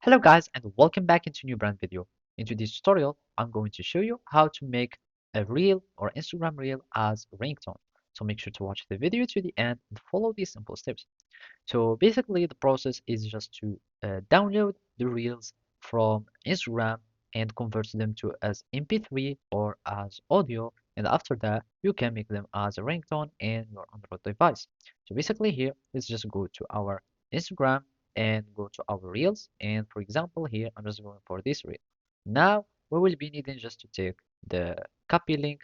Hello guys and welcome back into a new brand video. Into this tutorial, I'm going to show you how to make a reel or Instagram reel as ringtone. So make sure to watch the video to the end and follow these simple steps. So basically the process is just to download the reels from Instagram and convert them to as MP3 or as audio, and after that you can make them as a ringtone in your Android device. So basically here let's just go to our Instagram and go to our reels, and for example here I'm just going for this reel. Now we will be needing just to take the copy link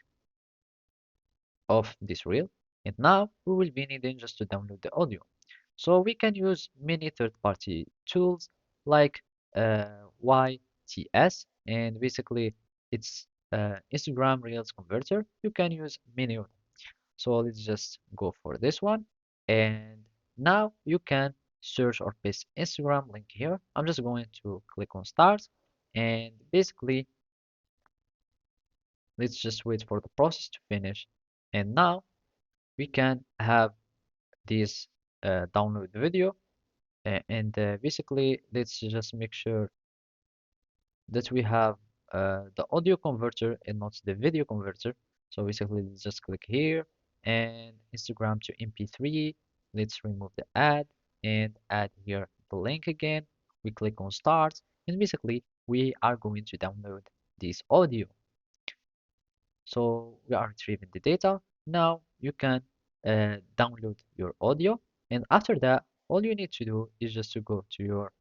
of this reel, and now we will be needing just to download the audio. So we can use many third-party tools like YTS, and basically it's Instagram Reels Converter. You can use many of them. So let's just go for this one. And now you can search or paste Instagram link here. I'm just going to click on start, and basically let's just wait for the process to finish. And now we can have this download video. And basically, let's just make sure that we have the audio converter and not the video converter. So basically, let's just click here and Instagram to MP3. Let's remove the ad and add here the link again. We click on start, and basically, we are going to download this audio. So we are retrieving the data. Now you can download your audio, and after that, all you need to do is just to go to your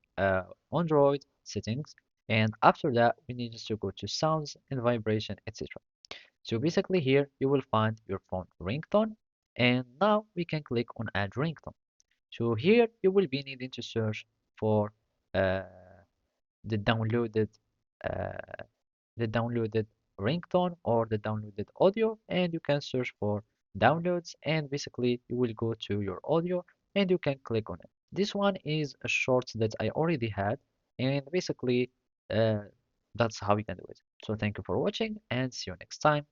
Android settings, and after that, we need just to go to sounds and vibration, etc. So basically here you will find your phone ringtone, and now we can click on add ringtone. So here you will be needing to search for uh, the downloaded uh, the downloaded ringtone or the downloaded audio, and you can search for downloads, and basically you will go to your audio and you can click on it. This one is a short that I already had, and basically uh, that's how you can do it. So thank you for watching and see you next time.